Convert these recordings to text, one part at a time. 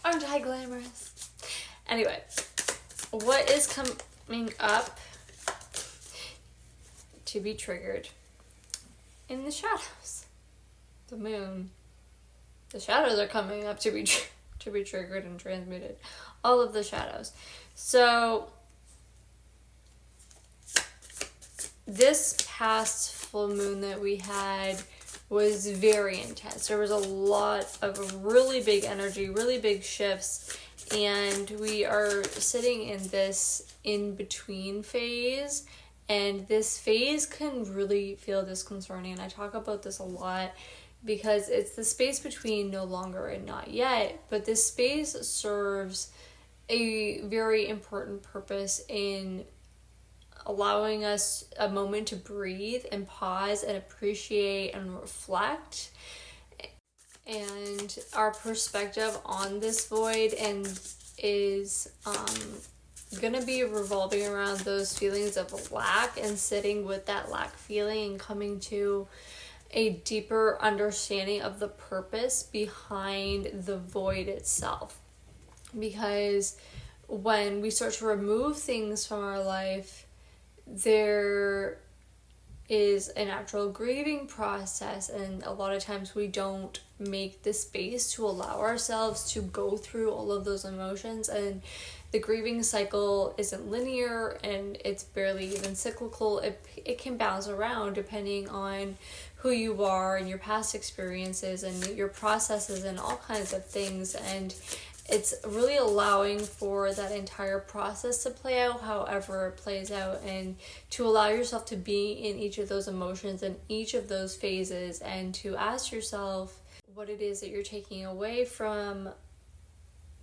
Aren't I glamorous? Anyway, what is coming up to be triggered in the shadows? The moon. The shadows are coming up to be triggered and transmuted. All of the shadows. So this past full moon that we had was very intense. There was a lot of really big energy, really big shifts, and we are sitting in this in-between phase, and this phase can really feel disconcerting, and I talk about this a lot because it's the space between no longer and not yet, but this space serves a very important purpose in allowing us a moment to breathe and pause and appreciate and reflect. And our perspective on this void and is gonna be revolving around those feelings of lack and sitting with that lack feeling and coming to a deeper understanding of the purpose behind the void itself. Because when we start to remove things from our life, there is a natural grieving process, and a lot of times we don't make the space to allow ourselves to go through all of those emotions, and the grieving cycle isn't linear and it's barely even cyclical. It can bounce around depending on who you are and your past experiences and your processes and all kinds of things, and it's really allowing for that entire process to play out however it plays out, and to allow yourself to be in each of those emotions and each of those phases, and to ask yourself what it is that you're taking away from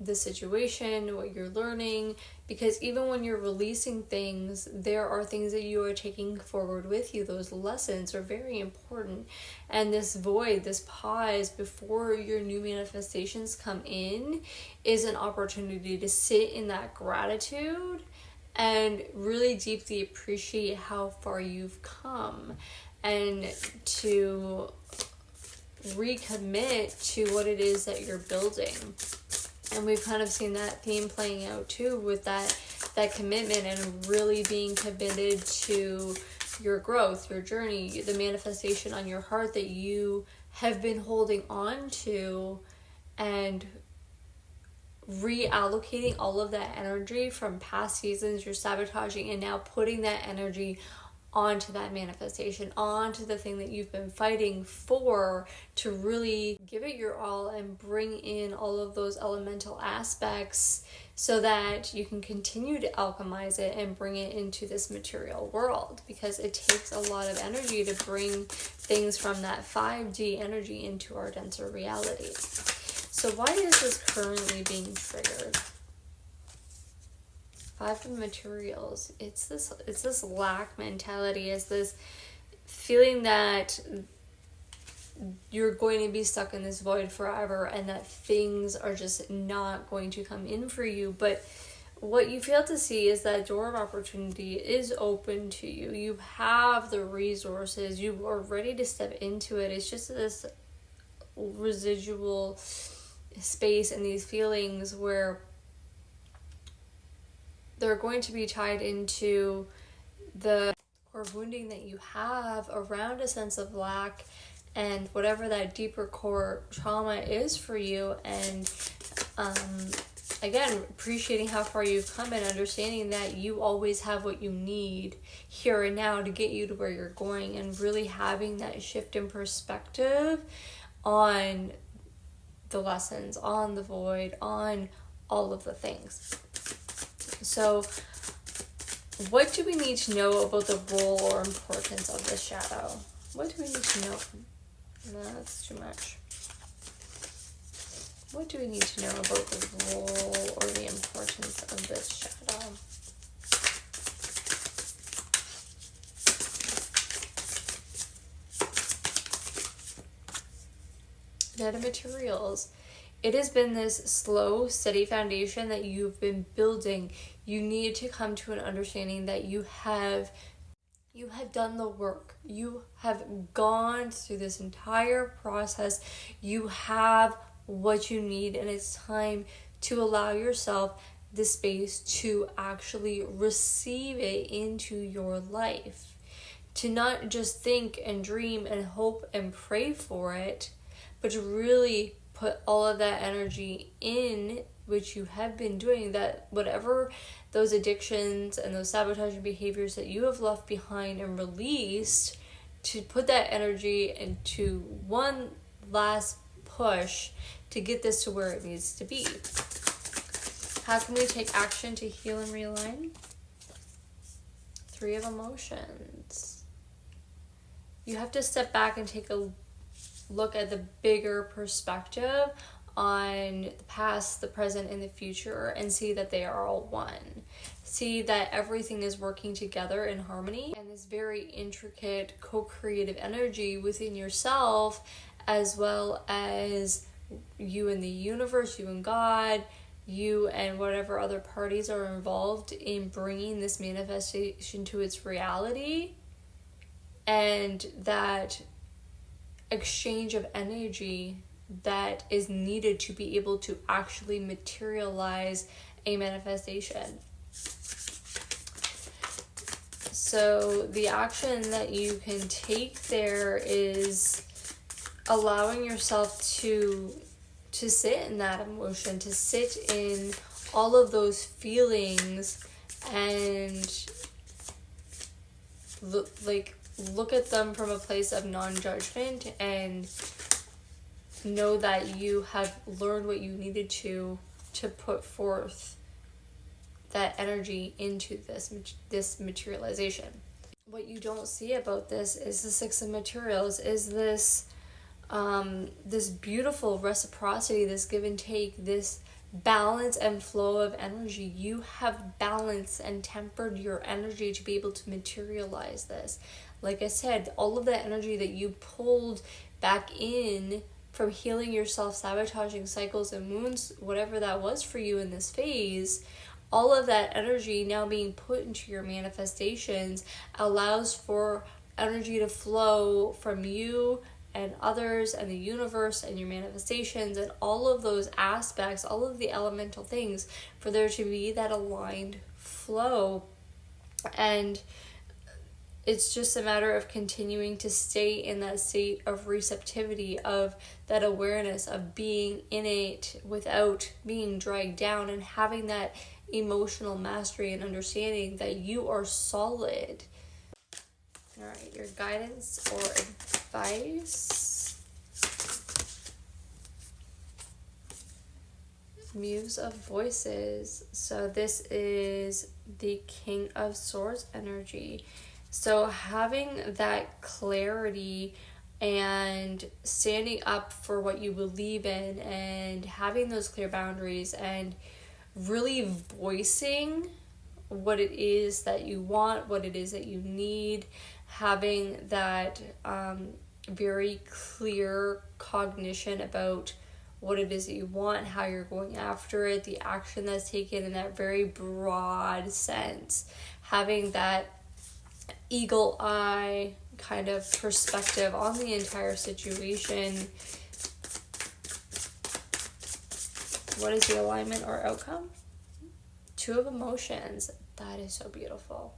the situation, what you're learning, because even when you're releasing things, there are things that you are taking forward with you. Those lessons are very important, and this void, this pause before your new manifestations come in, is an opportunity to sit in that gratitude and really deeply appreciate how far you've come, and to recommit to what it is that you're building. And we've kind of seen that theme playing out too, with that commitment and really being committed to your growth, your journey, the manifestation on your heart that you have been holding on to, and reallocating all of that energy from past seasons you're sabotaging, and now putting that energy onto that manifestation, onto the thing that you've been fighting for, to really give it your all and bring in all of those elemental aspects so that you can continue to alchemize it and bring it into this material world, because it takes a lot of energy to bring things from that 5D energy into our denser reality. So why is this currently being triggered? 5 of materials. It's this lack mentality. It's this feeling that you're going to be stuck in this void forever and that things are just not going to come in for you. But what you fail to see is that door of opportunity is open to you. You have the resources. You are ready to step into it. It's just this residual space and these feelings where they're going to be tied into the core wounding that you have around a sense of lack and whatever that deeper core trauma is for you. And again, appreciating how far you've come and understanding that you always have what you need here and now to get you to where you're going, and really having that shift in perspective on the lessons, on the void, on all of the things. So what do we need to know about the role or importance of the shadow? What do we need to know? No, that's too much. What do we need to know about the role or the importance of this shadow? Net of materials. It has been this slow, steady foundation that you've been building. You need to come to an understanding that you have done the work. You have gone through this entire process. You have what you need, and it's time to allow yourself the space to actually receive it into your life. To not just think and dream and hope and pray for it, but to really put all of that energy in, which you have been doing, that whatever those addictions and those sabotaging behaviors that you have left behind and released, to put that energy into one last push to get this to where it needs to be. How can we take action to heal and realign? 3 of emotions. You have to step back and take a look at the bigger perspective on the past, the present, and the future, and see that they are all one. See that everything is working together in harmony, and this very intricate co-creative energy within yourself, as well as you and the universe, you and God, you and whatever other parties are involved in bringing this manifestation to its reality, and that exchange of energy that is needed to be able to actually materialize a manifestation. So the action that you can take there is allowing yourself to sit in that emotion, to sit in all of those feelings, and look at them from a place of non-judgment, and know that you have learned what you needed to put forth that energy into this materialization. What you don't see about this is the 6 of materials, is this beautiful reciprocity, this give and take, this balance and flow of energy. You have balanced and tempered your energy to be able to materialize this. Like I said, all of that energy that you pulled back in from healing your self-sabotaging cycles and wounds, whatever that was for you in this phase, all of that energy now being put into your manifestations allows for energy to flow from you and others and the universe and your manifestations and all of those aspects, all of the elemental things, for there to be that aligned flow. And it's just a matter of continuing to stay in that state of receptivity, of that awareness, of being in it without being dragged down, and having that emotional mastery and understanding that you are solid. All right, your guidance or advice. Muse of Voices. So this is the King of Swords energy. So having that clarity and standing up for what you believe in, and having those clear boundaries, and really voicing what it is that you want, what it is that you need, having that very clear cognition about what it is that you want, how you're going after it, the action that's taken in that very broad sense, having that eagle eye kind of perspective on the entire situation. What is the alignment or outcome? 2 of emotions. That is so beautiful.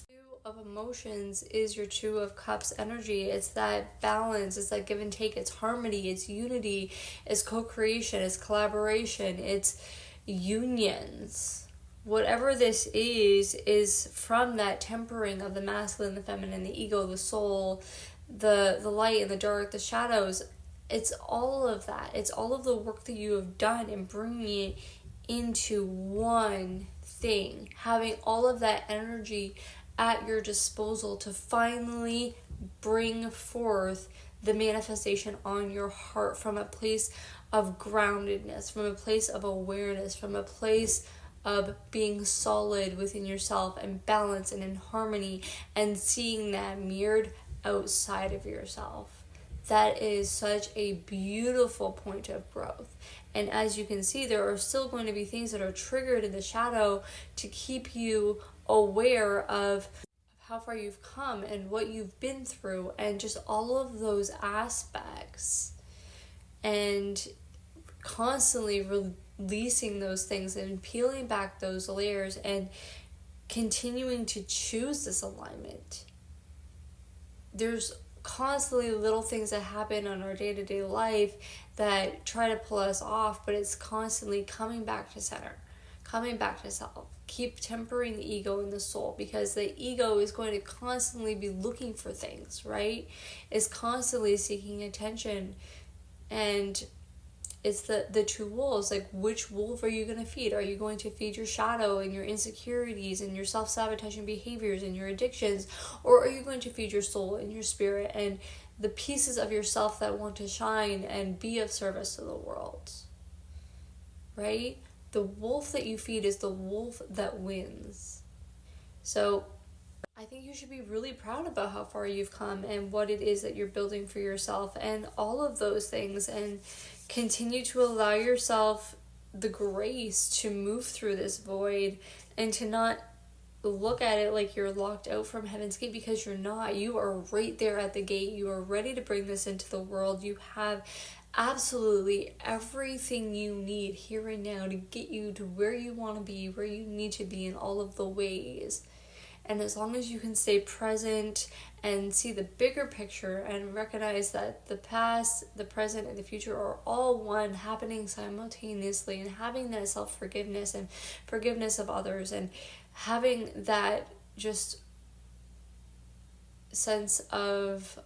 2 of emotions is your 2 of cups energy. It's that balance, it's that give and take, it's harmony, it's unity, it's co-creation, it's collaboration, it's unions. Whatever this is from that tempering of the masculine, the feminine, the ego, the soul, the light and the dark, the shadows. It's all of that. It's all of the work that you have done in bringing it into one thing, having all of that energy at your disposal to finally bring forth the manifestation on your heart from a place of groundedness, from a place of awareness, from a place of being solid within yourself and balance and in harmony, and seeing that mirrored outside of yourself. That is such a beautiful point of growth. And as you can see, there are still going to be things that are triggered in the shadow to keep you aware of how far you've come and what you've been through, and just all of those aspects. And constantly releasing those things and peeling back those layers and continuing to choose this alignment. There's constantly little things that happen on our day-to-day life that try to pull us off, but it's constantly coming back to center, coming back to self. Keep tempering the ego and the soul, because the ego is going to constantly be looking for things, right? It's constantly seeking attention, and it's the two wolves. Like, which wolf are you going to feed? Are you going to feed your shadow and your insecurities and your self-sabotaging behaviors and your addictions? Or are you going to feed your soul and your spirit and the pieces of yourself that want to shine and be of service to the world? Right? The wolf that you feed is the wolf that wins. So I think you should be really proud about how far you've come and what it is that you're building for yourself and all of those things, and continue to allow yourself the grace to move through this void and to not look at it like you're locked out from heaven's gate, because you're not. You are right there at the gate. You are ready to bring this into the world. You have absolutely everything you need here and now to get you to where you want to be, where you need to be in all of the ways. And as long as you can stay present and see the bigger picture and recognize that the past, the present, and the future are all one, happening simultaneously, and having that self-forgiveness and forgiveness of others, and having that just sense of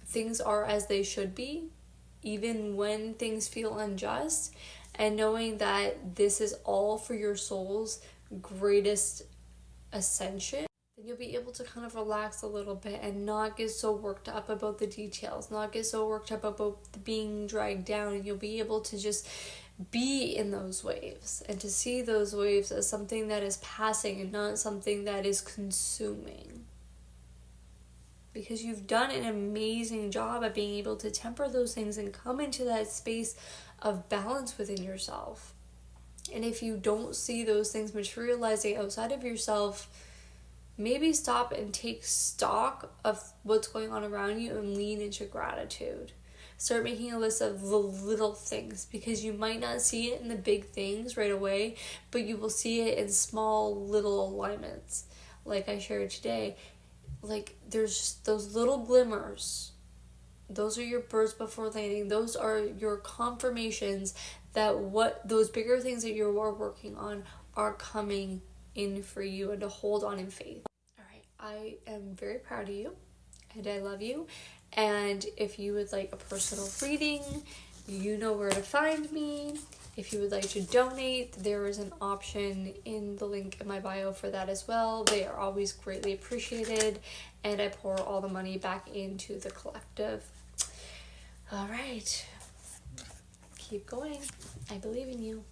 things are as they should be, even when things feel unjust, and knowing that this is all for your soul's greatest ascension, then you'll be able to kind of relax a little bit and not get so worked up about the details, not get so worked up about being dragged down, and you'll be able to just be in those waves and to see those waves as something that is passing and not something that is consuming. Because you've done an amazing job at being able to temper those things and come into that space of balance within yourself. And if you don't see those things materializing outside of yourself, maybe stop and take stock of what's going on around you and lean into gratitude. Start making a list of the little things, because you might not see it in the big things right away, but you will see it in small little alignments. Like I shared today, like there's just those little glimmers. Those are your birds before landing. Those are your confirmations that what those bigger things that you are working on are coming in for you, and to hold on in faith. All right, I am very proud of you, and I love you. And if you would like a personal reading, you know where to find me. If you would like to donate, there is an option in the link in my bio for that as well. They are always greatly appreciated, and I pour all the money back into the collective. All right, keep going. I believe in you.